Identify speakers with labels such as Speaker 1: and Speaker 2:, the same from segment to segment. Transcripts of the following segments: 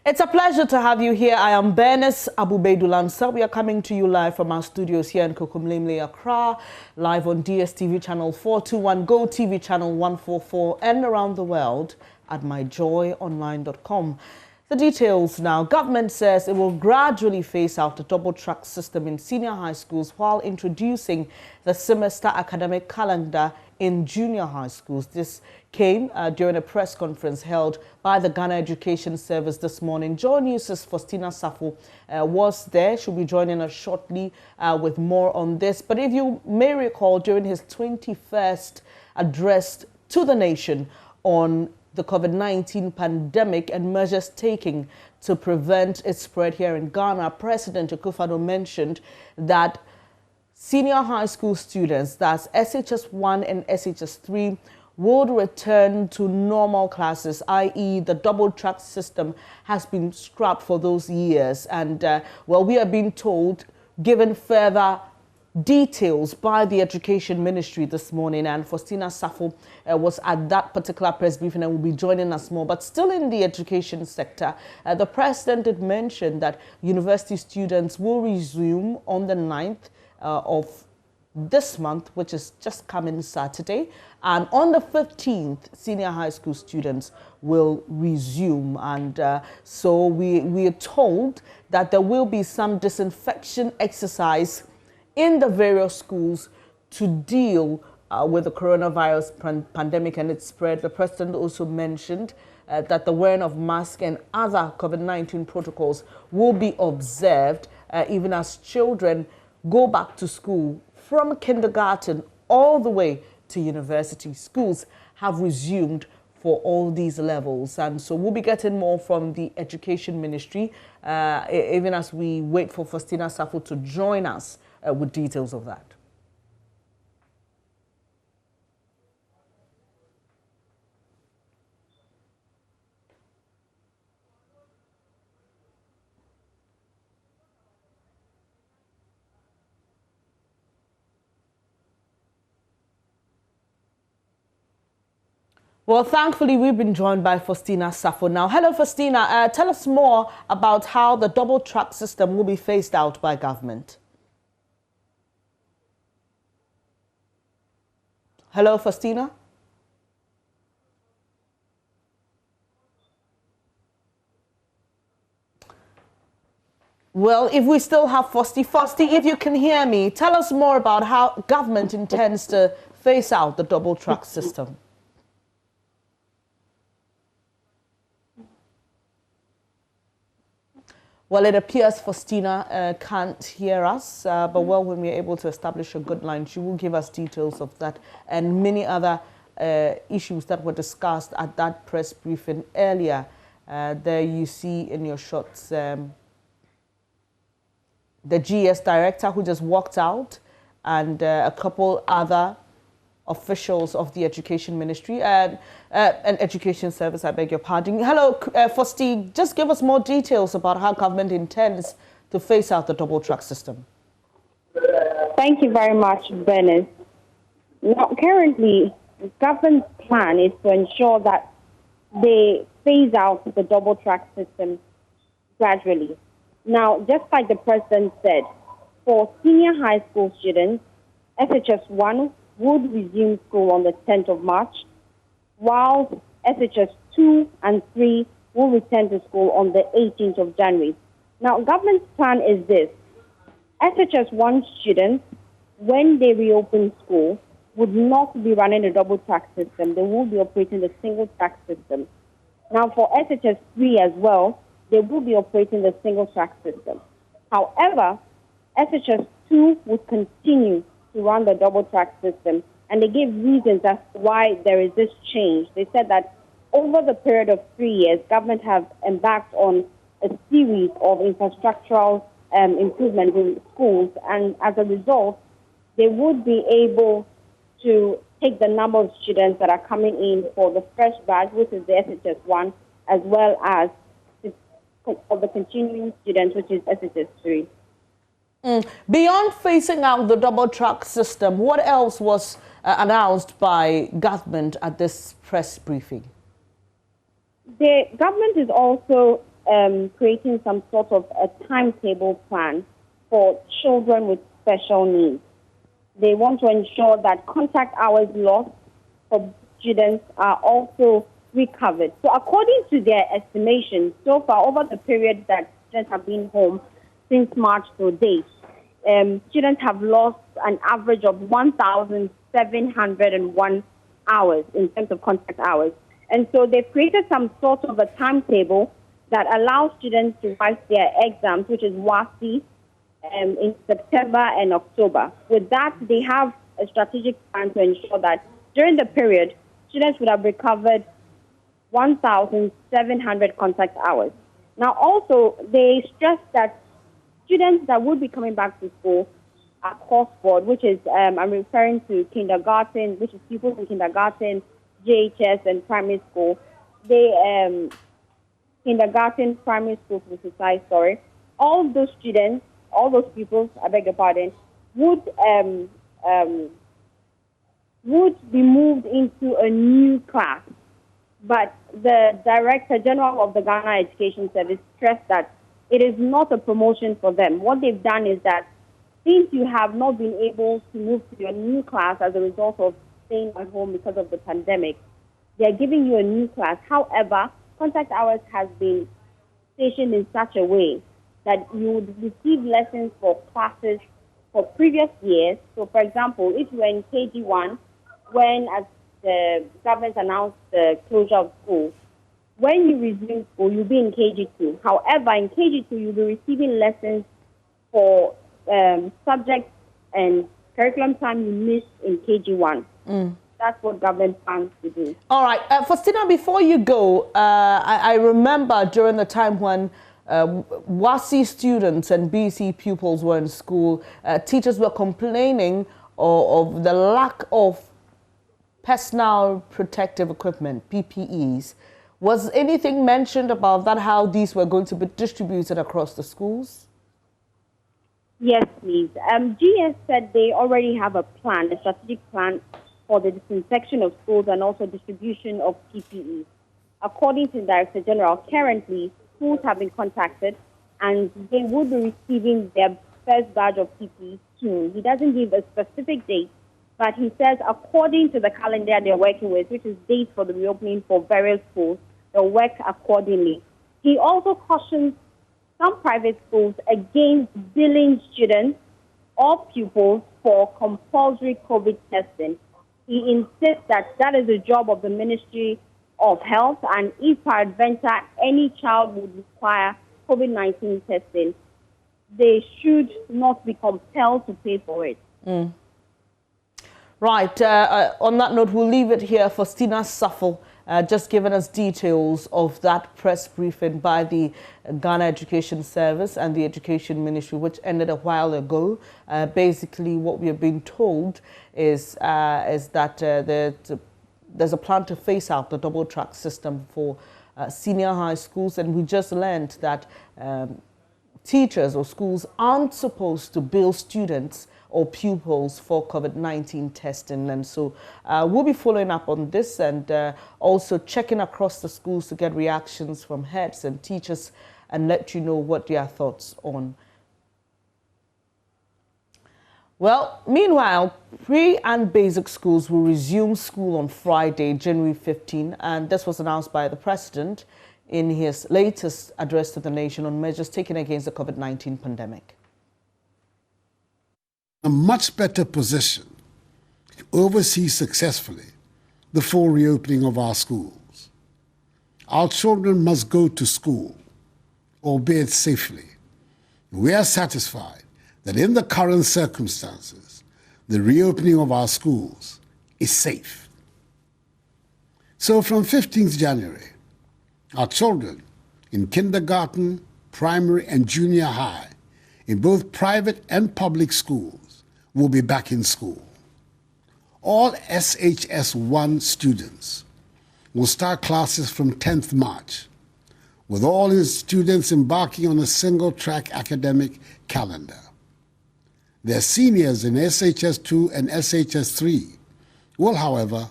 Speaker 1: It's a pleasure to have you here. I am Bernice Abubeidulansa. We are coming to you live from our studios here in Kokomlemle, Accra, live on DSTV channel 421, Go TV channel 144, and around the world at myjoyonline.com. The details now. Government says it will gradually phase out the double-track system in senior high schools while introducing the semester academic calendar in junior high schools. This came during a press conference held by the Ghana Education Service this morning. JoyNews' Faustina Safo was there. She'll be joining us shortly with more on this. But if you may recall, during his 21st address to the nation on the COVID-19 pandemic and measures taken to prevent its spread here in Ghana, President Akufo-Addo mentioned that senior high school students, that's SHS 1 and SHS 3, would return to normal classes, i.e. the double-track system has been scrapped for those years. And, well, we are being told, given further details by the Education Ministry this morning, and Faustina Safo was at that particular press briefing and will be joining us more. But still in the education sector, the President did mention that university students will resume on the 9th of this month, which is just coming Saturday, and on the 15th, senior high school students will resume. And so we are told that there will be some disinfection exercise in the various schools to deal with the coronavirus pandemic and its spread. The President also mentioned that the wearing of masks and other COVID-19 protocols will be observed even as children go back to school from kindergarten all the way to university. Schools have resumed for all these levels. And so we'll be getting more from the Education Ministry, even as we wait for Faustina Safo to join us with details of that. Well, thankfully, we've been joined by Faustina Safo now. Hello, Faustina. Tell us more about how the double-track system will be phased out by government. Hello, Faustina. Well, if we still have Fausti, if you can hear me, tell us more about how government intends to phase out the double-track system. Well, it appears Faustina can't hear us, but well, when we're able to establish a good line, she will give us details of that and many other issues that were discussed at that press briefing earlier. There you see in your shots the GS director who just walked out and a couple other officials of the Education Ministry and Education Service, I beg your pardon. Hello, Fausti, just give us more details about how government intends to phase out the double-track system.
Speaker 2: Thank you very much, Bernice. Now, currently, the government's plan is to ensure that they phase out the double-track system gradually. Now, just like the President said, for senior high school students, SHS 1 would resume school on the 10th of March, while SHS 2 and 3 will return to school on the 18th of January. Now, government's plan is this. SHS 1 students, when they reopen school, would not be running a double-track system. They will be operating the single-track system. Now, for SHS 3 as well, they will be operating the single-track system. However, SHS 2 would continue to run the double-track system, and they gave reasons as to why there is this change. They said that over the period of 3 years, government have embarked on a series of infrastructural improvements in schools, and as a result, they would be able to take the number of students that are coming in for the fresh batch, which is the SHS 1, as well as for the continuing students, which is SHS 3.
Speaker 1: Beyond phasing out the double-track system, what else was announced by government at this press briefing?
Speaker 2: The government is also creating some sort of a timetable plan for children with special needs. They want to ensure that contact hours lost for students are also recovered. So according to their estimations, so far over the period that students have been home since March to date, students have lost an average of 1,701 hours in terms of contact hours. And so they've created some sort of a timetable that allows students to write their exams, which is WASI, in September and October. With that, they have a strategic plan to ensure that during the period, students would have recovered 1,700 contact hours. Now, also, they stress that students that would be coming back to school are cross-board, which is, I'm referring to kindergarten, which is pupils in kindergarten, JHS, and primary school. They, kindergarten, primary school, to be precise, sorry. All those students, all those pupils, I beg your pardon, would be moved into a new class. But the Director General of the Ghana Education Service stressed that it is not a promotion for them. What they've done is that since you have not been able to move to your new class as a result of staying at home because of the pandemic, they're giving you a new class. However, contact hours has been stationed in such a way that you would receive lessons for classes for previous years. So, for example, if you were in KG1, when as the government announced the closure of schools, when you resume school, you'll be in KG2. However, in KG2, you'll be receiving lessons for subjects and curriculum time you missed in KG1. That's what government plans to do.
Speaker 1: All right. Faustina, before you go, I remember during the time when WASI students and BC pupils were in school, teachers were complaining of the lack of personal protective equipment, PPEs. Was anything mentioned about that, how these were going to be distributed across the schools?
Speaker 2: Yes, please. GS said they already have a plan, a strategic plan for the disinfection of schools and also distribution of PPEs. According to the Director General, currently schools have been contacted and they will be receiving their first batch of PPEs soon. He doesn't give a specific date, but he says according to the calendar they're working with, which is dates for the reopening for various schools, they'll work accordingly. He also cautions some private schools against billing students or pupils for compulsory COVID testing. He insists that that is the job of the Ministry of Health, and if peradventure any child would require COVID-19 testing, they should not be compelled to pay for it.
Speaker 1: Right. On that note, we'll leave it here. Faustina Saffel just giving us details of that press briefing by the Ghana Education Service and the Education Ministry, which ended a while ago. Basically, what we have been told is that there's a plan to phase out the double-track system for senior high schools, and we just learned that teachers or schools aren't supposed to bill students or pupils for COVID-19 testing. And so we'll be following up on this and also checking across the schools to get reactions from heads and teachers and let you know what their thoughts on. Well, meanwhile, pre and basic schools will resume school on Friday, January 15, and this was announced by the President in his latest address to the nation on measures taken against the COVID-19 pandemic.
Speaker 3: A much better position to oversee successfully the full reopening of our schools. Our children must go to school, albeit safely. We are satisfied that in the current circumstances, the reopening of our schools is safe. So from 15th January, our children in kindergarten, primary, and junior high, in both private and public schools, will be back in school. All SHS 1 students will start classes from 10th March, with all his students embarking on a single-track academic calendar. Their seniors in SHS 2 and SHS 3 will, however,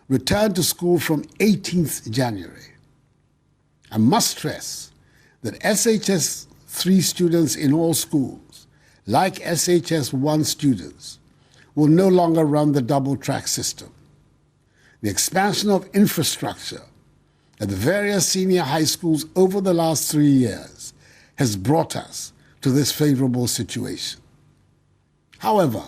Speaker 3: return to school from 18th January. I must stress that SHS 3 students in all schools, like SHS 1 students, will no longer run the double-track system. The expansion of infrastructure at the various senior high schools over the last 3 years has brought us to this favorable situation. However,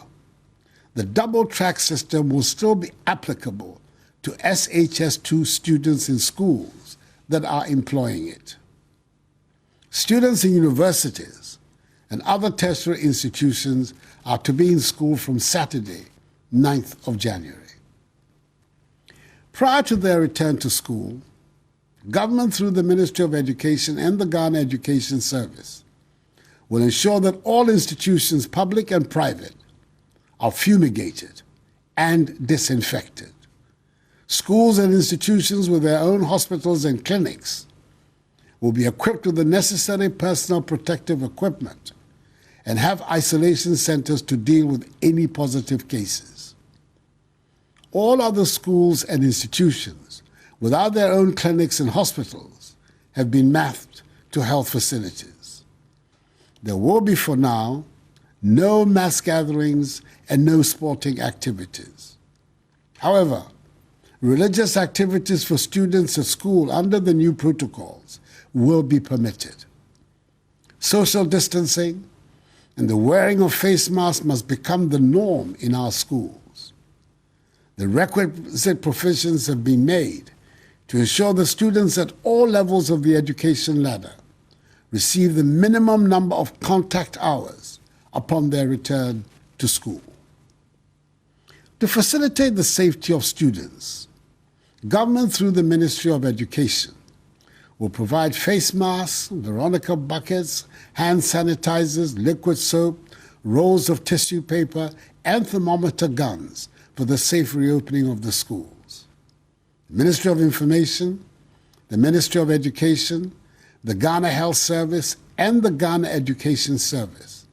Speaker 3: the double-track system will still be applicable to SHS2 students in schools that are employing it. Students in universities and other tertiary institutions are to be in school from Saturday, 9th of January. Prior to their return to school, government through the Ministry of Education and the Ghana Education Service will ensure that all institutions, public and private, are fumigated and disinfected. Schools and institutions with their own hospitals and clinics will be equipped with the necessary personal protective equipment and have isolation centers to deal with any positive cases. All other schools and institutions without their own clinics and hospitals have been mapped to health facilities. There will be, for now, no mass gatherings and no sporting activities. However, religious activities for students at school under the new protocols will be permitted. Social distancing and the wearing of face masks must become the norm in our schools. The requisite provisions have been made to ensure that students at all levels of the education ladder receive the minimum number of contact hours upon their return to school. To facilitate the safety of students, government through the Ministry of Education will provide face masks, Veronica buckets, hand sanitizers, liquid soap, rolls of tissue paper, and thermometer guns for the safe reopening of the schools. The Ministry of Information, the Ministry of Education, the Ghana Health Service, and the Ghana Education Service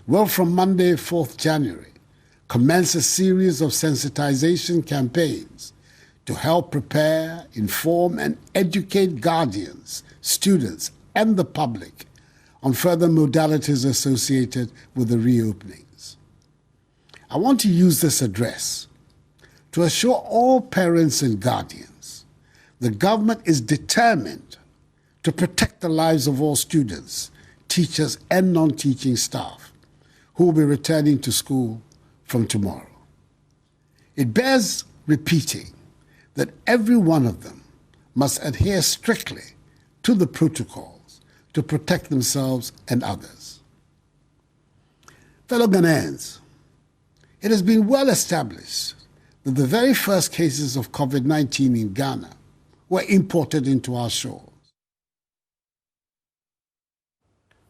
Speaker 3: will, from Monday, 4th January, commence a series of sensitization campaigns to help prepare, inform, and educate guardians, students, and the public on further modalities associated with the reopenings. I want to use this address to assure all parents and guardians the government is determined to protect the lives of all students, teachers, and non-teaching staff who will be returning to school from tomorrow. It bears repeating that every one of them must adhere strictly to the protocols to protect themselves and others. Fellow Ghanaians, it has been well established that the very first cases of COVID-19 in Ghana were imported into our shores.